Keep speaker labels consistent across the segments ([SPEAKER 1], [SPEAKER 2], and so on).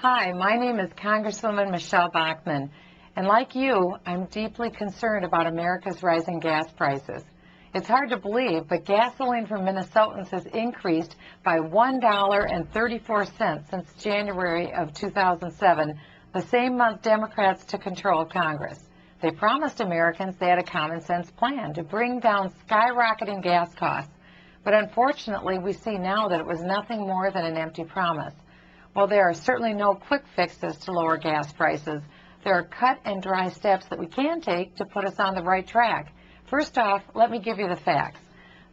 [SPEAKER 1] Hi, my name is Congresswoman Michele Bachmann, and like you, I'm deeply concerned about America's rising gas prices. It's hard to believe, but gasoline for Minnesotans has increased by $1.34 since January of 2007, the same month Democrats took control of Congress. They promised Americans they had a common sense plan to bring down skyrocketing gas costs, but unfortunately we see now that it was nothing more than an empty promise. While there are certainly no quick fixes to lower gas prices, there are cut and dry steps that we can take to put us on the right track. First off, let me give you the facts.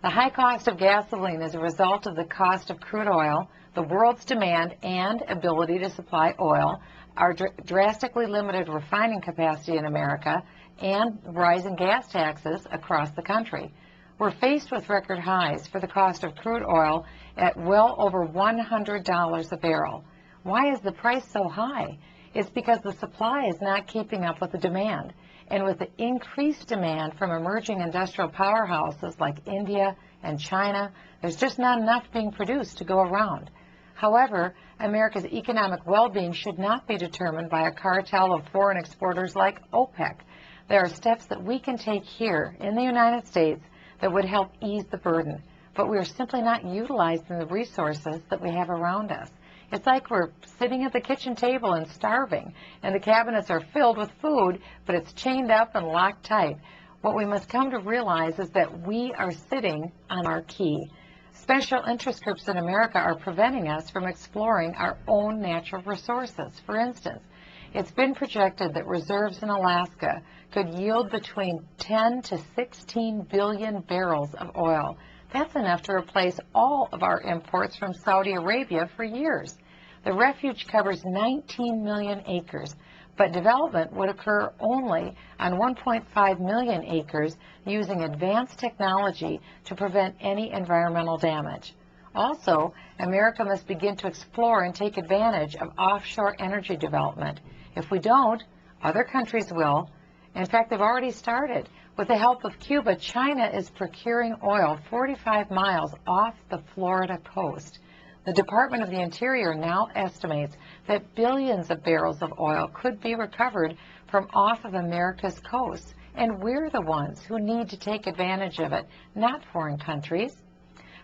[SPEAKER 1] The high cost of gasoline is a result of the cost of crude oil, the world's demand and ability to supply oil, our drastically limited refining capacity in America, and rising gas taxes across the country. We're faced with record highs for the cost of crude oil at well over $100 a barrel. Why is the price so high? It's because the supply is not keeping up with the demand. And with the increased demand from emerging industrial powerhouses like India and China, there's just not enough being produced to go around. However, America's economic well-being should not be determined by a cartel of foreign exporters like OPEC. There are steps that we can take here in the United States that would help ease the burden, but we are simply not utilizing the resources that we have around us. It's like we're sitting at the kitchen table and starving, and the cabinets are filled with food, but it's chained up and locked tight. What we must come to realize is that we are sitting on our key. Special interest groups in America are preventing us from exploring our own natural resources. For instance, it's been projected that reserves in Alaska could yield between 10 to 16 billion barrels of oil. That's enough to replace all of our imports from Saudi Arabia for years. The refuge covers 19 million acres, but development would occur only on 1.5 million acres using advanced technology to prevent any environmental damage. Also, America must begin to explore and take advantage of offshore energy development. If we don't, other countries will. In fact, they've already started. With the help of Cuba, China is procuring oil 45 miles off the Florida coast. The Department of the Interior now estimates that billions of barrels of oil could be recovered from off of America's coast, and we're the ones who need to take advantage of it, not foreign countries.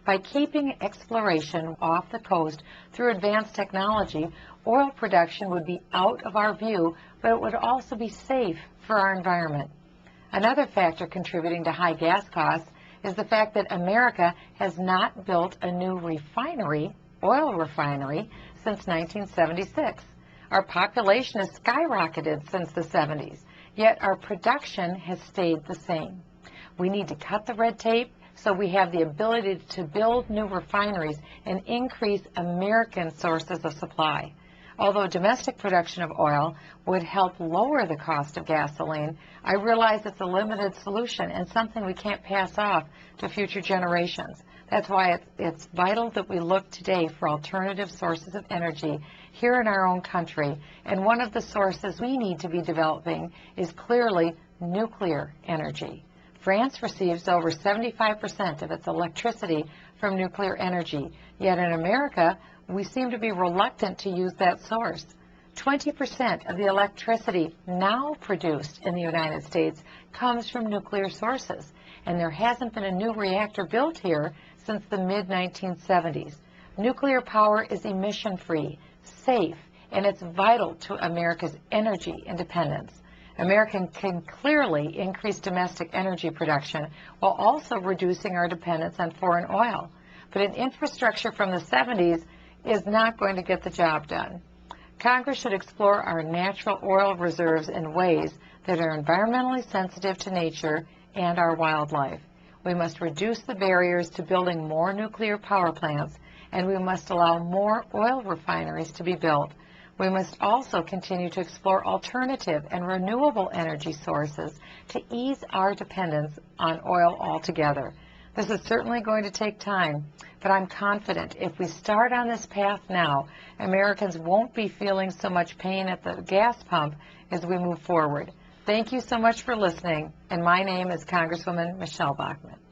[SPEAKER 1] By keeping exploration off the coast through advanced technology, oil production would be out of our view, but it would also be safe for our environment. Another factor contributing to high gas costs is the fact that America has not built a new oil refinery, since 1976. Our population has skyrocketed since the 70s, yet our production has stayed the same. We need to cut the red tape so we have the ability to build new refineries and increase American sources of supply. Although domestic production of oil would help lower the cost of gasoline, I realize it's a limited solution and something we can't pass off to future generations. That's why it's vital that we look today for alternative sources of energy here in our own country. And one of the sources we need to be developing is clearly nuclear energy. France receives over 75% of its electricity from nuclear energy, yet in America, we seem to be reluctant to use that source. 20% of the electricity now produced in the United States comes from nuclear sources, and there hasn't been a new reactor built here since the mid-1970s. Nuclear power is emission-free, safe, and it's vital to America's energy independence. America can clearly increase domestic energy production while also reducing our dependence on foreign oil. But an infrastructure from the 70s is not going to get the job done. Congress should explore our natural oil reserves in ways that are environmentally sensitive to nature and our wildlife. We must reduce the barriers to building more nuclear power plants, and we must allow more oil refineries to be built. We must also continue to explore alternative and renewable energy sources to ease our dependence on oil altogether. This is certainly going to take time, but I'm confident if we start on this path now, Americans won't be feeling so much pain at the gas pump as we move forward. Thank you so much for listening, and my name is Congresswoman Michele Bachmann.